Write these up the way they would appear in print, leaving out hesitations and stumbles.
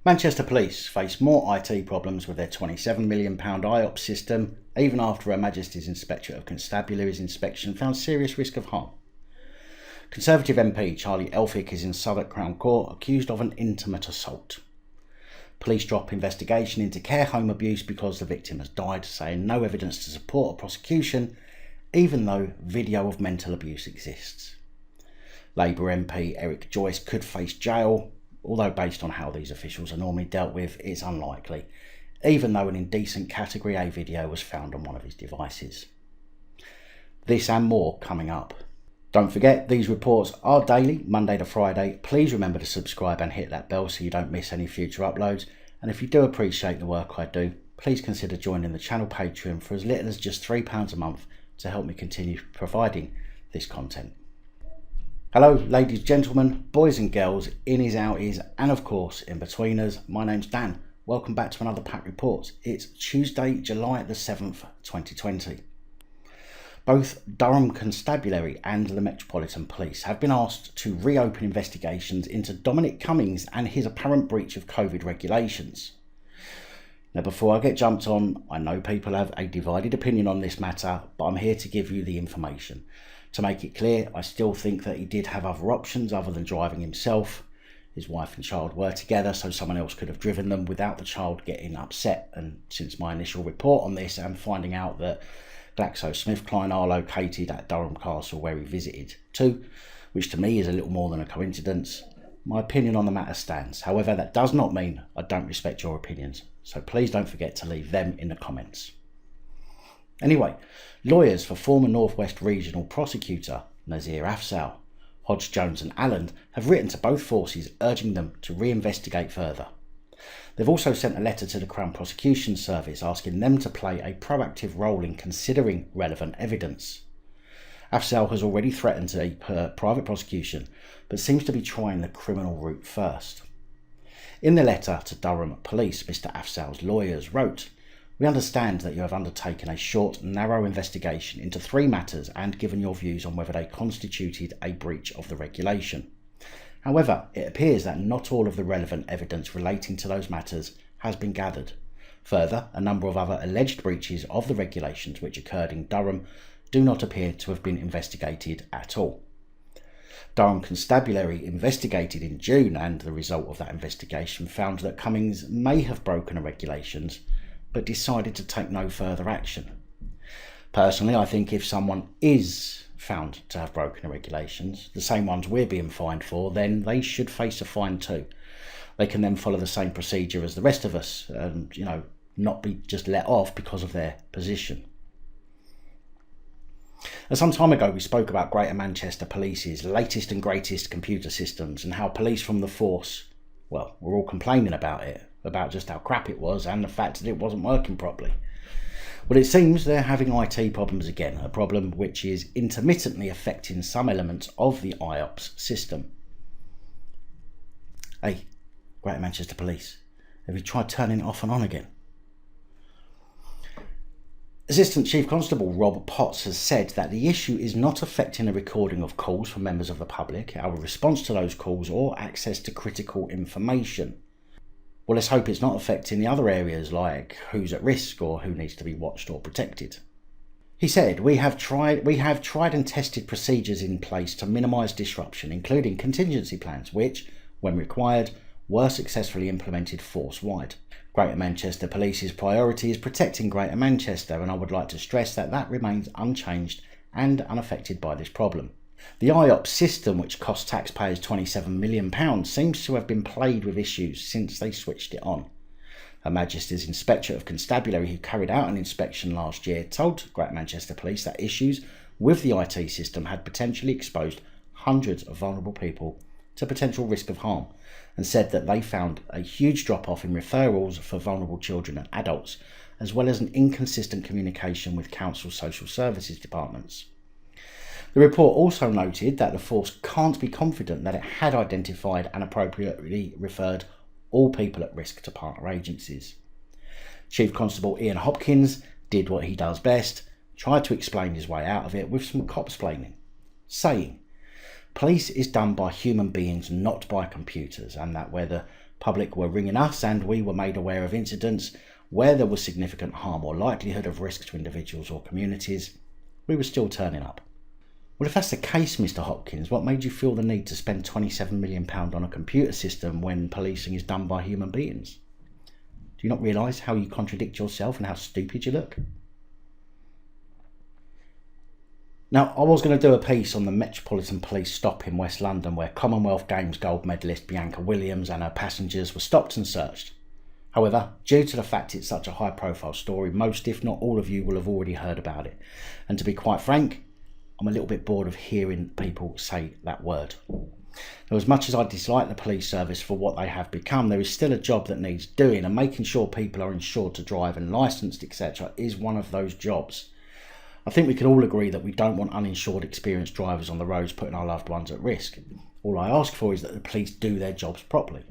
Manchester Police face more IT problems with their £27 million IOPS system, even after Her Majesty's Inspectorate of Constabulary's inspection found serious risk of harm. Conservative MP Charlie Elphic is in Southwark Crown Court accused of an intimate assault. Police drop investigation into care home abuse because the victim has died, saying no evidence to support a prosecution, even though video of mental abuse exists. Labour MP Eric Joyce could face jail, although based on how these officials are normally dealt with, it's unlikely, even though an indecent Category A video was found on one of his devices. This and more coming up. Don't forget, these reports are daily, Monday to Friday. Please remember to subscribe and hit that bell so you don't miss any future uploads. And if you do appreciate the work I do, please consider joining the channel Patreon for as little as just £3 a month to help me continue providing this content. Hello ladies, gentlemen, boys and girls, innies, outies, and of course in-betweeners. My name's Dan. Welcome back to another PAP Reports. It's Tuesday, July the 7th, 2020. Both Durham Constabulary and the Metropolitan Police have been asked to reopen investigations into Dominic Cummings and his apparent breach of COVID regulations. Now, before I get jumped on, I know people have a divided opinion on this matter, but I'm here to give you the information. To make it clear, I still think that he did have other options other than driving himself. His wife and child were together, so someone else could have driven them without the child getting upset. And since my initial report on this and finding out that GlaxoSmithKline are located at Durham Castle where he visited too, which to me is a little more than a coincidence, my opinion on the matter stands. However, that does not mean I don't respect your opinions, so please don't forget to leave them in the comments. Anyway, lawyers for former North West Regional Prosecutor Nazir Afzal, Hodge, Jones and Allen have written to both forces urging them to reinvestigate further. They've also sent a letter to the Crown Prosecution Service asking them to play a proactive role in considering relevant evidence. Afzal has already threatened a private prosecution, but seems to be trying the criminal route first. In the letter to Durham Police, Mr Afzal's lawyers wrote, "We understand that you have undertaken a short, narrow investigation into 3 matters and given your views on whether they constituted a breach of the regulation. However, it appears that not all of the relevant evidence relating to those matters has been gathered. Further, a number of other alleged breaches of the regulations which occurred in Durham do not appear to have been investigated at all. Durham Constabulary investigated in June, and the result of that investigation found that Cummings may have broken the regulations, but decided to take no further action. Personally, I think if someone is found to have broken the regulations, the same ones we're being fined for, then they should face a fine too. They can then follow the same procedure as the rest of us and, not be just let off because of their position." Some time ago we spoke about Greater Manchester Police's latest and greatest computer systems and how police from the force, were all complaining about it, about just how crap it was and the fact that it wasn't working properly. Well, it seems they're having IT problems again, a problem which is intermittently affecting some elements of the IOPS system. Hey, Greater Manchester Police, have you tried turning it off and on again? Assistant Chief Constable Rob Potts has said that the issue is not affecting the recording of calls from members of the public, our response to those calls or access to critical information. Well, let's hope it's not affecting the other areas like who's at risk or who needs to be watched or protected. He said, we have tried and tested procedures in place to minimise disruption, including contingency plans, which, when required, were successfully implemented force-wide. Greater Manchester Police's priority is protecting Greater Manchester, and I would like to stress that that remains unchanged and unaffected by this problem. The IOPS system, which cost taxpayers £27 million, seems to have been plagued with issues since they switched it on. Her Majesty's Inspectorate of Constabulary, who carried out an inspection last year, told Greater Manchester Police that issues with the IT system had potentially exposed hundreds of vulnerable people to potential risk of harm, and said that they found a huge drop-off in referrals for vulnerable children and adults, as well as an inconsistent communication with council social services departments. The report also noted that the force can't be confident that it had identified and appropriately referred all people at risk to partner agencies. Chief Constable Ian Hopkins did what he does best, tried to explain his way out of it with some cop-splaining, saying, "Police is done by human beings, not by computers, and that where the Public were ringing us and we were made aware of incidents where there was significant harm or likelihood of risk to individuals or communities. We were still turning up. Well, if that's the case, Mr. Hopkins, what made you feel the need to spend £27 million on a computer system when policing is done by human beings? Do you not realise how you contradict yourself and how stupid you look? Now, I was going to do a piece on the Metropolitan Police stop in West London where Commonwealth Games gold medalist Bianca Williams and her passengers were stopped and searched. However, due to the fact it's such a high profile story, most if not all of you will have already heard about it. And to be quite frank, I'm a little bit bored of hearing people say that word. Now, as much as I dislike the police service for what they have become, there is still a job that needs doing, and making sure people are insured to drive and licensed, etc. is one of those jobs. I think we can all agree that we don't want uninsured, experienced drivers on the roads putting our loved ones at risk. All I ask for is that the police do their jobs properly.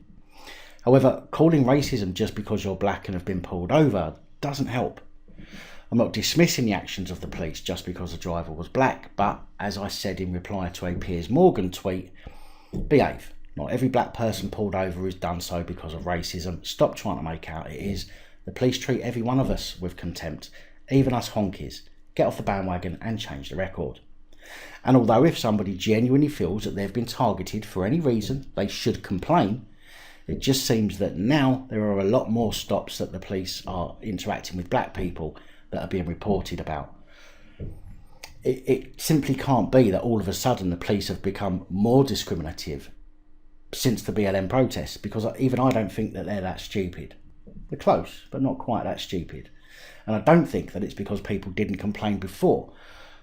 However, calling racism just because you're black and have been pulled over doesn't help. I'm not dismissing the actions of the police just because the driver was black, but as I said in reply to a Piers Morgan tweet, behave. Not every black person pulled over is done so because of racism. Stop trying to make out it is. The police treat every one of us with contempt, even us honkies. Get off the bandwagon and change the record. And although if somebody genuinely feels that they've been targeted for any reason, they should complain, it just seems that now there are a lot more stops that the police are interacting with black people that are being reported about. It simply can't be that all of a sudden the police have become more discriminative since the BLM protests, because even I don't think that they're that stupid. They're close, but not quite that stupid. And I don't think that it's because people didn't complain before.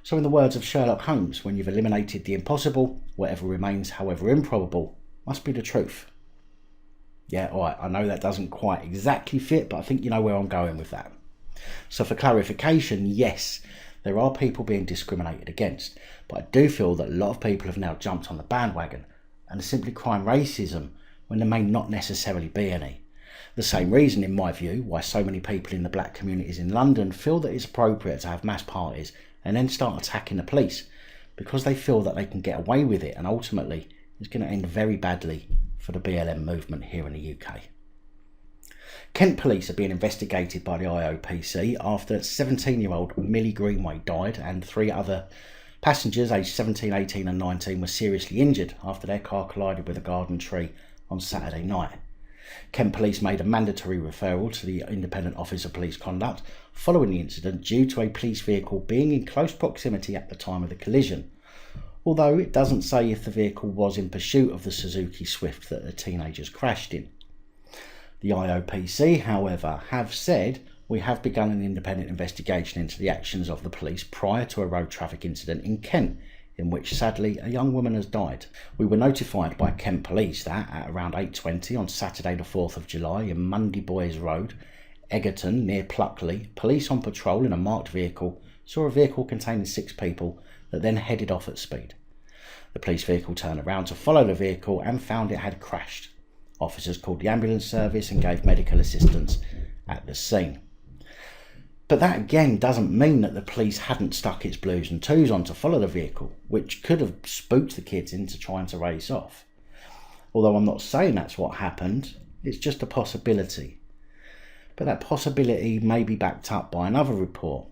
So in the words of Sherlock Holmes, when you've eliminated the impossible, whatever remains, however improbable, must be the truth. Yeah, all right, I know that doesn't quite exactly fit, but I think you know where I'm going with that. So for clarification, yes, there are people being discriminated against, but I do feel that a lot of people have now jumped on the bandwagon and are simply crying racism when there may not necessarily be any. The same reason, in my view, why so many people in the black communities in London feel that it's appropriate to have mass parties and then start attacking the police, because they feel that they can get away with it, and ultimately it's going to end very badly for the BLM movement here in the UK. Kent Police are being investigated by the IOPC after 17-year-old Millie Greenway died and 3 other passengers aged 17, 18 and 19 were seriously injured after their car collided with a garden tree on Saturday night. Kent Police made a mandatory referral to the Independent Office of Police Conduct following the incident due to a police vehicle being in close proximity at the time of the collision, although it doesn't say if the vehicle was in pursuit of the Suzuki Swift that the teenagers crashed in. The IOPC, however, have said, "We have begun an independent investigation into the actions of the police prior to a road traffic incident in Kent, in which sadly a young woman has died. We were notified by Kent Police that at around 8:20 on Saturday the 4th of July in Mundy Boys Road, Egerton near Pluckley, police on patrol in a marked vehicle saw a vehicle containing 6 people that then headed off at speed. The police vehicle turned around to follow the vehicle and found it had crashed. Officers called the ambulance service and gave medical assistance at the scene." But that again doesn't mean that the police hadn't stuck its blues and twos on to follow the vehicle, which could have spooked the kids into trying to race off. Although I'm not saying that's what happened, it's just a possibility. But that possibility may be backed up by another report.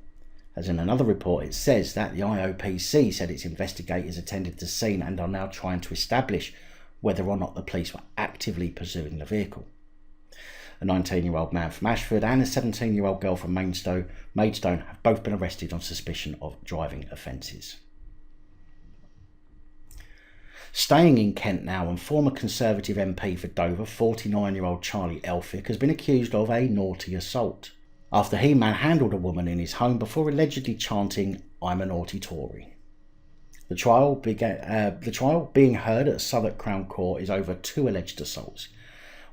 As in another report, it says that the IOPC said its investigators attended the scene and are now trying to establish whether or not the police were actively pursuing the vehicle. A 19-year-old man from Ashford and a 17-year-old girl from Maidstone have both been arrested on suspicion of driving offences. Staying in Kent now, and former Conservative MP for Dover, 49-year-old Charlie Elphic, has been accused of a naughty assault after he manhandled a woman in his home before allegedly chanting, "I'm a naughty Tory." The trial being heard at Southwark Crown Court is over 2 alleged assaults,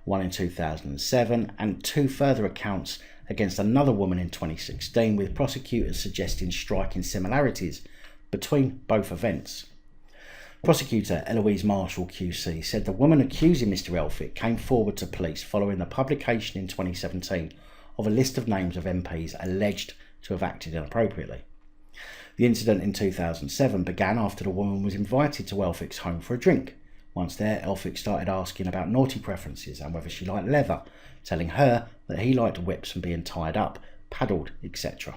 one in 2007 and 2 further accounts against another woman in 2016, with prosecutors suggesting striking similarities between both events. Prosecutor Eloise Marshall QC said the woman accusing Mr Elphick came forward to police following the publication in 2017 of a list of names of MPs alleged to have acted inappropriately. The incident in 2007 began after the woman was invited to Elphick's home for a drink, Once there, Elphic started asking about naughty preferences and whether she liked leather, telling her that he liked whips and being tied up, paddled, etc.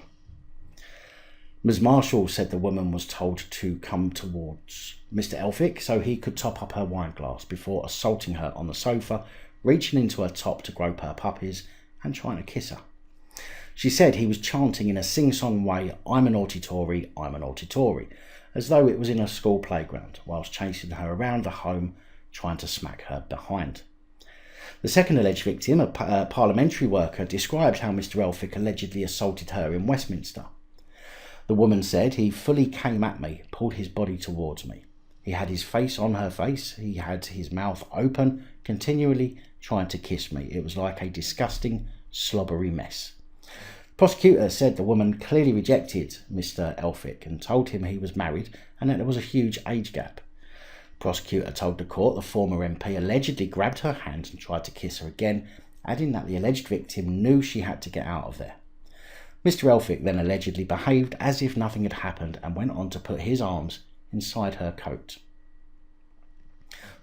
Ms. Marshall said the woman was told to come towards Mr. Elphic so he could top up her wine glass before assaulting her on the sofa, reaching into her top to grope her puppies and trying to kiss her. She said he was chanting in a sing-song way, "I'm a naughty Tory, I'm a naughty Tory," as though it was in a school playground, whilst chasing her around the home, trying to smack her behind. The second alleged victim, a parliamentary worker, described how Mr. Elphic allegedly assaulted her in Westminster. The woman said he fully came at me, pulled his body towards me. He had his face on her face, he had his mouth open, continually trying to kiss me. It was like a disgusting, slobbery mess. The prosecutor said the woman clearly rejected Mr. Elphic and told him he was married and that there was a huge age gap. The prosecutor told the court the former MP allegedly grabbed her hand and tried to kiss her again, adding that the alleged victim knew she had to get out of there. Mr. Elphic then allegedly behaved as if nothing had happened and went on to put his arms inside her coat.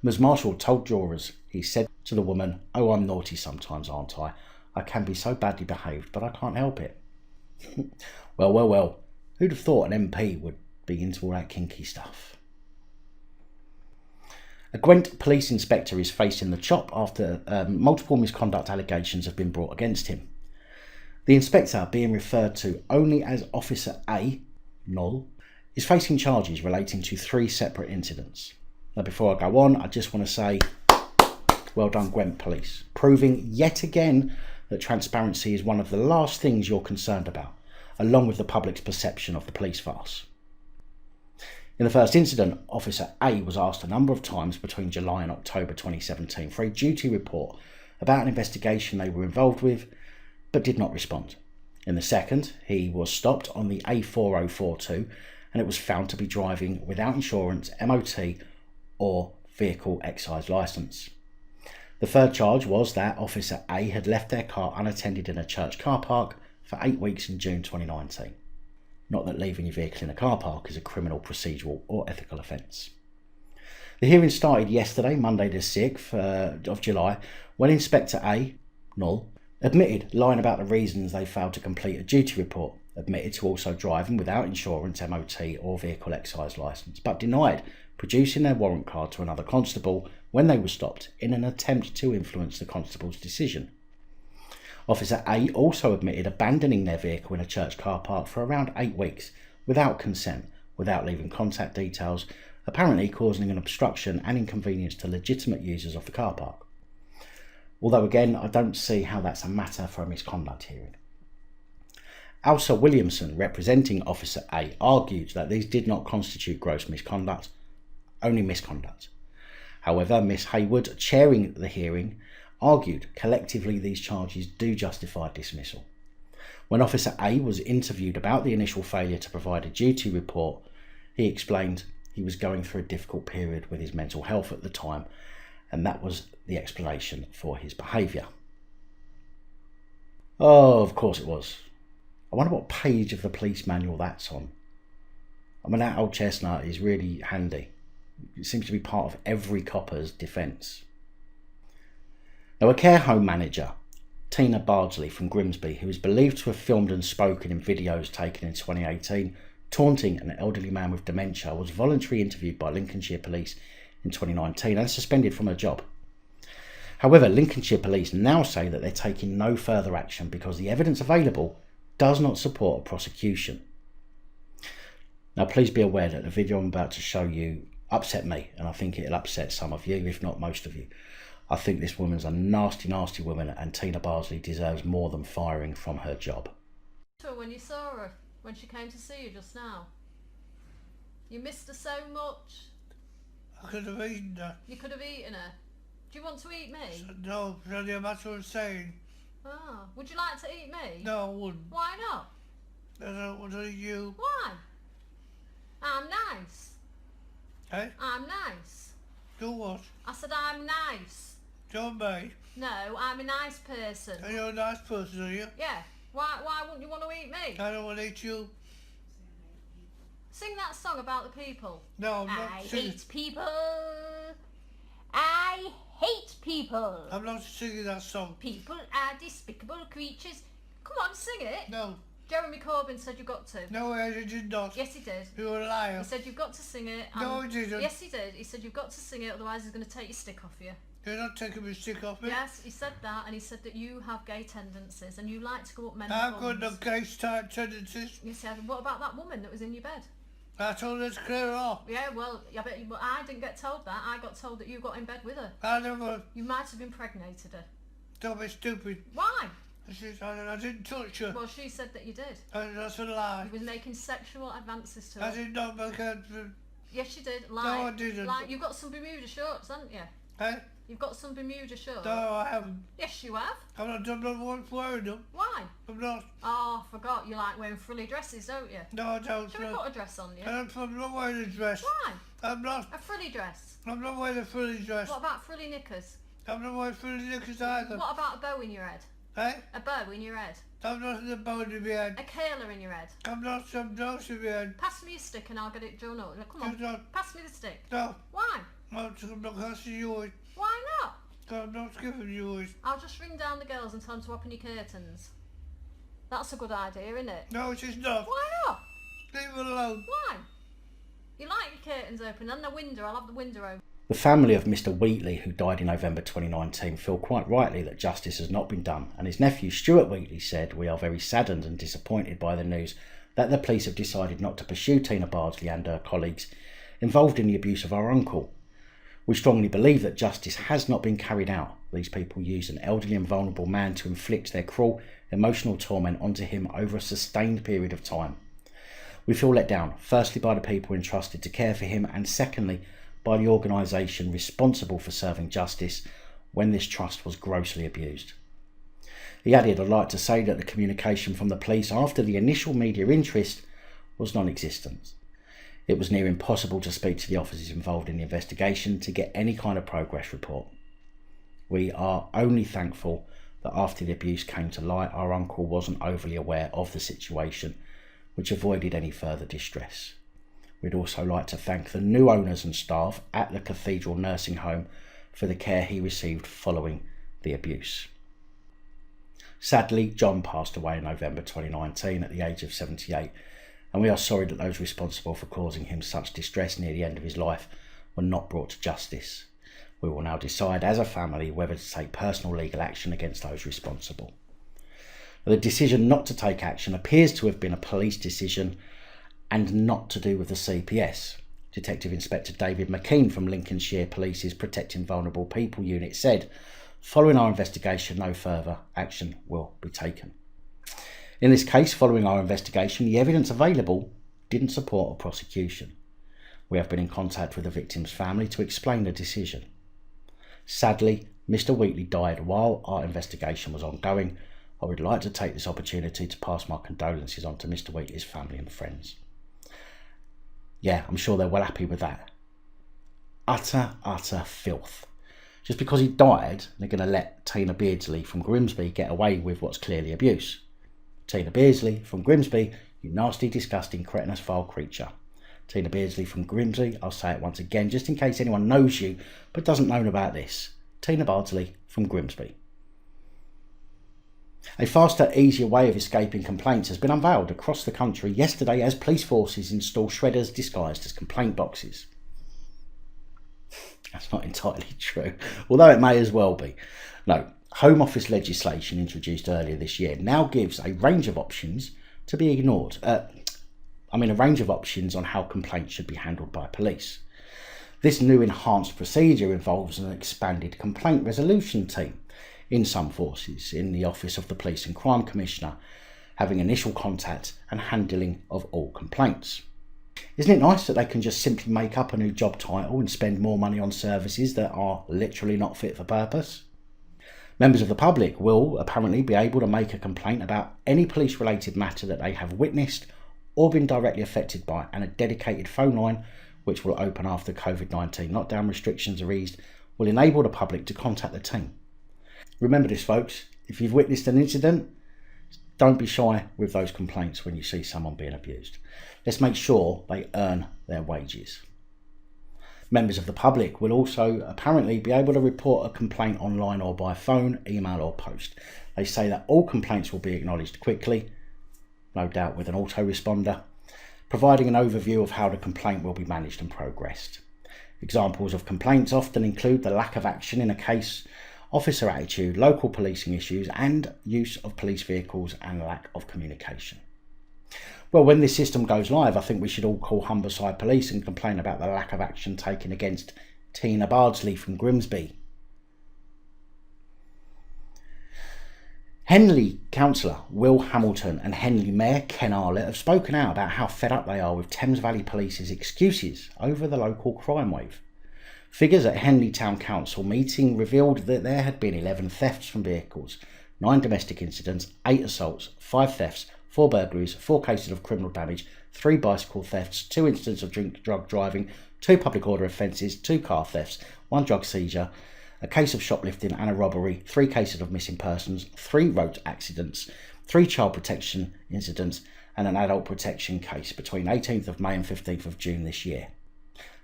Ms. Marshall told jurors he said to the woman, "Oh, I'm naughty sometimes, aren't I? I can be so badly behaved, but I can't help it." Well, who'd have thought an MP would be into all that kinky stuff? A Gwent Police inspector is facing the chop after multiple misconduct allegations have been brought against him. The inspector, being referred to only as Officer A, null, is facing charges relating to 3 separate incidents. Now, before I go on, I just want to say, well done, Gwent Police, proving yet again that transparency is one of the last things you're concerned about, along with the public's perception of the police farce. In the first incident, Officer A was asked a number of times between July and October 2017 for a duty report about an investigation they were involved with, but did not respond. In the second, he was stopped on the A4042 and it was found to be driving without insurance, MOT or vehicle excise licence. The third charge was that Officer A had left their car unattended in a church car park for 8 weeks in June 2019. Not that leaving your vehicle in a car park is a criminal, procedural or ethical offence. The hearing started yesterday, Monday the 6th of July, when Inspector A, null, admitted lying about the reasons they failed to complete a duty report, admitted to also driving without insurance, MOT or vehicle excise licence, but denied producing their warrant card to another constable when they were stopped in an attempt to influence the constable's decision. Officer A also admitted abandoning their vehicle in a church car park for around 8 weeks without consent, without leaving contact details, apparently causing an obstruction and inconvenience to legitimate users of the car park. Although again, I don't see how that's a matter for a misconduct hearing. Elsa Williamson, representing Officer A, argued that these did not constitute gross misconduct, only misconduct. However, Miss Hayward, chairing the hearing, argued collectively these charges do justify dismissal. When Officer A was interviewed about the initial failure to provide a duty report, he explained he was going through a difficult period with his mental health at the time, and that was the explanation for his behaviour. Oh, of course it was. I wonder what page of the police manual that's on. I mean, that old chestnut is really handy. It seems to be part of every copper's defence. Now, a care home manager, Tina Bartley from Grimsby, who is believed to have filmed and spoken in videos taken in 2018, taunting an elderly man with dementia, was voluntarily interviewed by Lincolnshire Police in 2019 and suspended from her job. However, Lincolnshire Police now say that they're taking no further action because the evidence available does not support a prosecution. Now, please be aware that the video I'm about to show you upset me, and I think it'll upset some of you, if not most of you. I think this woman's a nasty, nasty woman, and Tina Bartley deserves more than firing from her job. When you saw her, when she came to see you just now, you missed her so much. I could have eaten her. You could have eaten her. Do you want to eat me? No, it's only a matter of saying. Oh, would you like to eat me? No, I wouldn't. Why not? I don't want to eat you. Why? I'm nice. Hey? I'm nice. Do what? I said I'm nice. Don't me. No, I'm a nice person. Are you a nice person, are you? Yeah. Why wouldn't you want to eat me? I don't want to eat you. Sing that song about the people. No, I'm not I singing. hate people. I hate people. I'm not singing that song. People are despicable creatures. Come on, sing it. No. Jeremy Corbyn said you got to. No, I did not. Yes, he did. You're a liar. He said you've got to sing it. No, I didn't. Yes, he did. He said you've got to sing it, otherwise he's going to take your stick off you. You're not taking my stick off me. Yes, he said that, and he said that you have gay tendencies and you like to go up men's I've got buns. no gay type tendencies. You said, what about that woman that was in your bed? I told her to clear her off. Yeah, well, I didn't get told that. I got told that you got in bed with her. I never. You might have impregnated her. Don't be stupid. Why? I didn't touch her. Well, she said that you did. That's a lie. You was making sexual advances to her. I did not make her. Yes, you did. No, I didn't. You've got some Bermuda shorts, haven't you? Hey? You've got some Bermuda shorts. No, I haven't. Yes, you have. I'm not wearing them. Why? I'm not. Oh, I forgot. You like wearing frilly dresses, don't you? No, I don't. Shall we put a dress on you? I'm not wearing a dress. Why? I'm not. A frilly dress. I'm not wearing a frilly dress. What about frilly knickers? I'm not wearing frilly knickers either. What about a bow in your head? Hey? A bow in your head? I'm not in the bone in my head. A curler in your head? I'm not some nose in my head. Pass me your stick and I'll get it drawn up. Come on. No. Pass me the stick. No. Why? I'm not casting yours. Why not? I'm not giving yours. I'll just ring down the girls and tell them to open your curtains. That's a good idea, isn't it? No, it is not. Why not? Leave it alone. Why? You like your curtains open and the window. I'll have the window open. The family of Mr Wheatley, who died in November 2019, feel quite rightly that justice has not been done, and his nephew Stuart Wheatley said, "We are very saddened and disappointed by the news that the police have decided not to pursue Tina Bardsley and her colleagues involved in the abuse of our uncle. We strongly believe that justice has not been carried out. These people used an elderly and vulnerable man to inflict their cruel, emotional torment onto him over a sustained period of time. We feel let down, firstly by the people entrusted to care for him, and secondly by the organisation responsible for serving justice when this trust was grossly abused." He added, "I'd like to say that the communication from the police after the initial media interest was non-existent. It was near impossible to speak to the officers involved in the investigation to get any kind of progress report. We are only thankful that after the abuse came to light, our uncle wasn't overly aware of the situation, which avoided any further distress. We'd also like to thank the new owners and staff at the Cathedral Nursing Home for the care he received following the abuse." Sadly, John passed away in November 2019 at the age of 78, and we are sorry that those responsible for causing him such distress near the end of his life were not brought to justice. We will now decide as a family whether to take personal legal action against those responsible. The decision not to take action appears to have been a police decision and not to do with the CPS. Detective Inspector David McKean from Lincolnshire Police's Protecting Vulnerable People unit said, "Following our investigation, no further action will be taken. In this case, following our investigation, the evidence available didn't support a prosecution. We have been in contact with the victim's family to explain the decision. Sadly, Mr Wheatley died while our investigation was ongoing. I would like to take this opportunity to pass my condolences on to Mr Wheatley's family and friends." Yeah, I'm sure they're well happy with that. Utter filth. Just because he died, they're going to let Tina Beardsley from Grimsby get away with what's clearly abuse. Tina Beardsley from Grimsby, you nasty, disgusting, cretinous, vile creature. Tina Beardsley from Grimsby, I'll say it once again, just in case anyone knows you but doesn't know about this. Tina Beardsley from Grimsby. A faster, easier way of escaping complaints has been unveiled across the country yesterday as police forces install shredders disguised as complaint boxes. That's not entirely true, although it may as well be. No, Home Office legislation introduced earlier this year now gives a range of options to be ignored. A range of options on how complaints should be handled by police. This new enhanced procedure involves an expanded complaint resolution team in some forces in the Office of the Police and Crime Commissioner, having initial contact and handling of all complaints. Isn't it nice that they can just simply make up a new job title and spend more money on services that are literally not fit for purpose? Members of the public will apparently be able to make a complaint about any police-related matter that they have witnessed or been directly affected by, and a dedicated phone line, which will open after COVID-19 lockdown restrictions are eased, will enable the public to contact the team. Remember this, folks, if you've witnessed an incident, don't be shy with those complaints when you see someone being abused. Let's make sure they earn their wages. Members of the public will also apparently be able to report a complaint online or by phone, email or post. They say that all complaints will be acknowledged quickly, no doubt with an autoresponder, providing an overview of how the complaint will be managed and progressed. Examples of complaints often include the lack of action in a case, officer attitude, local policing issues and use of police vehicles and lack of communication. Well, when this system goes live, I think we should all call Humberside Police and complain about the lack of action taken against Tina Bardsley from Grimsby. Henley Councillor Will Hamilton and Henley Mayor Ken Arlett have spoken out about how fed up they are with Thames Valley Police's excuses over the local crime wave. Figures at Henley Town Council meeting revealed that there had been 11 thefts from vehicles, 9 domestic incidents, 8 assaults, 5 thefts, 4 burglaries, 4 cases of criminal damage, 3 bicycle thefts, 2 incidents of drug driving, 2 public order offences, 2 car thefts, 1 drug seizure, a case of shoplifting and a robbery, 3 cases of missing persons, 3 road accidents, 3 child protection incidents and an adult protection case between 18th of May and 15th of June this year.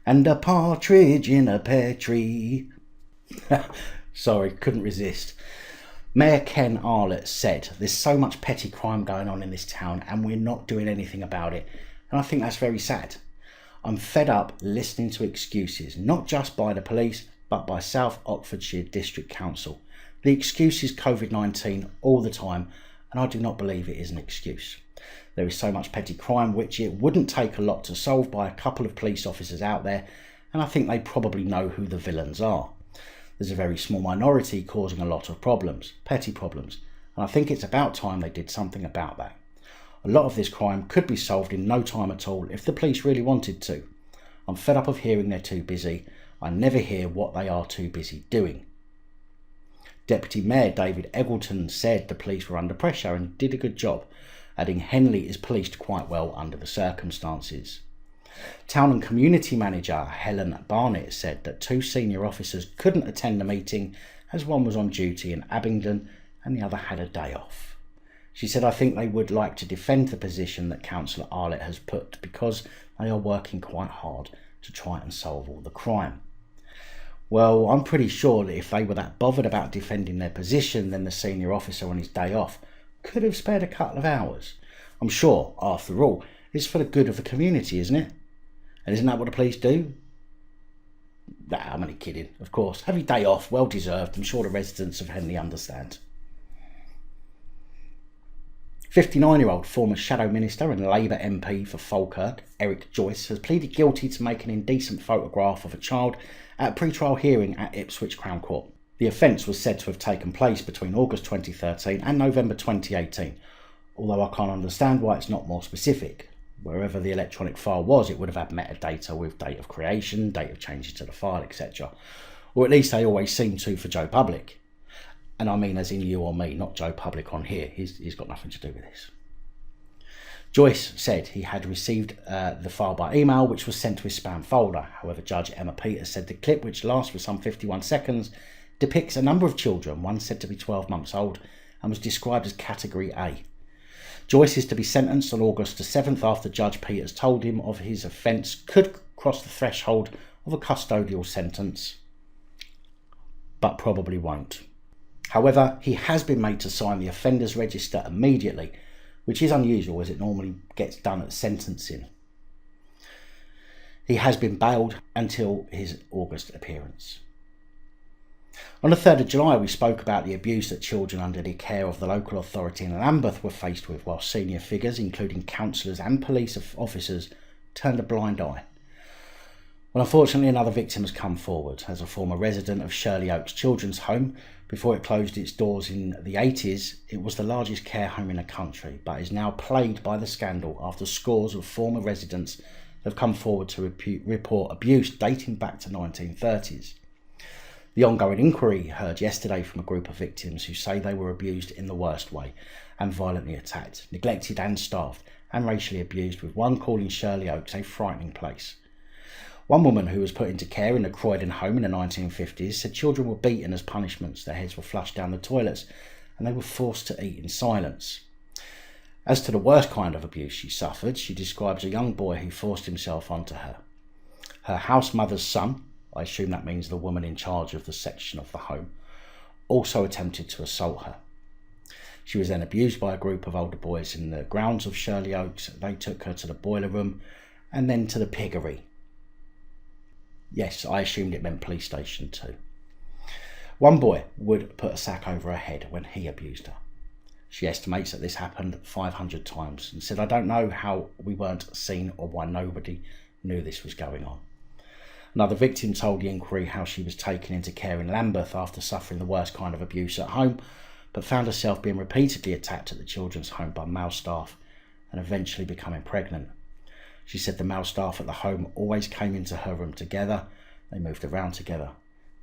And a partridge in a pear tree. Sorry, couldn't resist. Mayor Ken Arlett said, "There's so much petty crime going on in this town and we're not doing anything about it." And I think that's very sad. I'm fed up listening to excuses, not just by the police, but by South Oxfordshire District Council. The excuse is COVID-19 all the time, and I do not believe it is an excuse. There is so much petty crime which it wouldn't take a lot to solve by a couple of police officers out there, and I think they probably know who the villains are. There's a very small minority causing a lot of problems, petty problems, and I think it's about time they did something about that. A lot of this crime could be solved in no time at all if the police really wanted to. I'm fed up of hearing they're too busy. I never hear what they are too busy doing. Deputy Mayor David Eggleton said the police were under pressure and did a good job, adding Henley is policed quite well under the circumstances. Town and Community Manager Helen Barnett said that 2 senior officers couldn't attend the meeting as one was on duty in Abingdon and the other had a day off. She said, "I think they would like to defend the position that Councillor Arlett has put because they are working quite hard to try and solve all the crime." Well, I'm pretty sure that if they were that bothered about defending their position, then the senior officer on his day off could have spared a couple of hours. I'm sure, after all, it's for the good of the community, isn't it? And isn't that what the police do? Nah, I'm only kidding, of course. Have your day off, well deserved. I'm sure the residents of Henley understand. 59-year-old former Shadow Minister and Labour MP for Falkirk, Eric Joyce, has pleaded guilty to making an indecent photograph of a child at a pre-trial hearing at Ipswich Crown Court. The offence was said to have taken place between August 2013 and November 2018, although I can't understand why it's not more specific. Wherever the electronic file was, it would have had metadata with date of creation, date of changes to the file, etc. Or at least they always seem to for Joe Public. And I mean as in you or me, not Joe Public on here. He's got nothing to do with this. Joyce said he had received the file by email, which was sent to his spam folder. However, Judge Emma Peters said the clip, which lasts for some 51 seconds, depicts a number of children, one said to be 12 months old, and was described as Category A. Joyce is to be sentenced on August the 7th after Judge Peters told him of his offence could cross the threshold of a custodial sentence, but probably won't. However, he has been made to sign the offenders register immediately, which is unusual as it normally gets done at sentencing. He has been bailed until his August appearance. On the 3rd of July, we spoke about the abuse that children under the care of the local authority in Lambeth were faced with, while senior figures, including councillors and police officers, turned a blind eye. Well, unfortunately, another victim has come forward. As a former resident of Shirley Oaks Children's Home, before it closed its doors in the 80s, it was the largest care home in the country, but is now plagued by the scandal after scores of former residents have come forward to report abuse dating back to 1930s. The ongoing inquiry heard yesterday from a group of victims who say they were abused in the worst way and violently attacked, neglected and starved, and racially abused, with one calling Shirley Oaks a frightening place. One woman who was put into care in a Croydon home in the 1950s said children were beaten as punishments, their heads were flushed down the toilets, and they were forced to eat in silence. As to the worst kind of abuse she suffered, she describes a young boy who forced himself onto her. Her house mother's son, I assume that means the woman in charge of the section of the home, also attempted to assault her. She was then abused by a group of older boys in the grounds of Shirley Oaks. They took her to the boiler room and then to the piggery. Yes, I assumed it meant police station too. One boy would put a sack over her head when he abused her. She estimates that this happened 500 times and said, "I don't know how we weren't seen or why nobody knew this was going on." Another victim told the inquiry how she was taken into care in Lambeth after suffering the worst kind of abuse at home, but found herself being repeatedly attacked at the children's home by male staff and eventually becoming pregnant. She said the male staff at the home always came into her room together. They moved around together.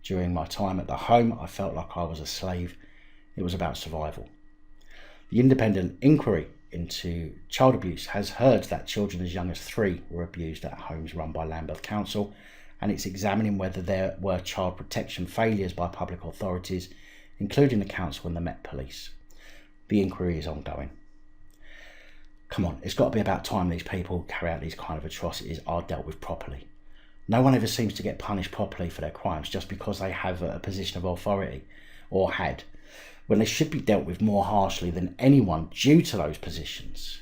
"During my time at the home, I felt like I was a slave. It was about survival." The independent inquiry into child abuse has heard that children as young as 3 were abused at homes run by Lambeth Council, and it's examining whether there were child protection failures by public authorities, including the council and the Met Police. The inquiry is ongoing. Come on, it's got to be about time these people who carry out these kind of atrocities are dealt with properly. No one ever seems to get punished properly for their crimes just because they have a position of authority, or had, when they should be dealt with more harshly than anyone due to those positions.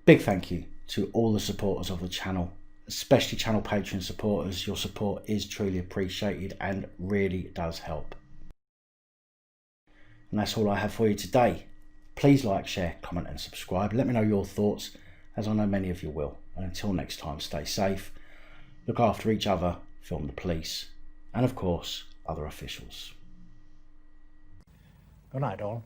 Big thank you to all the supporters of the channel, especially channel Patreon supporters. Your support is truly appreciated and really does help. And that's all I have for you today. Please like, share, comment and subscribe. Let me know your thoughts, as I know many of you will. And until next time, stay safe, look after each other, film the police, and of course, other officials. Good night, all.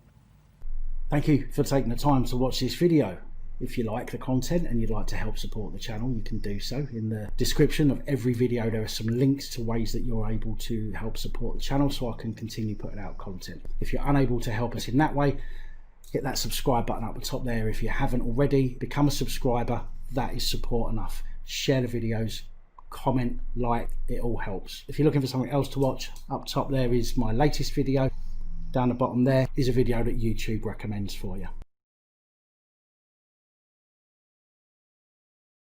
Thank you for taking the time to watch this video. If you like the content and you'd like to help support the channel, you can do so. In the description of every video, there are some links to ways that you're able to help support the channel so I can continue putting out content. If you're unable to help us in that way, hit that subscribe button up the top there. If you haven't already, become a subscriber. That is support enough. Share the videos, comment, like, it all helps. If you're looking for something else to watch, up top there is my latest video. Down the bottom there is a video that YouTube recommends for you.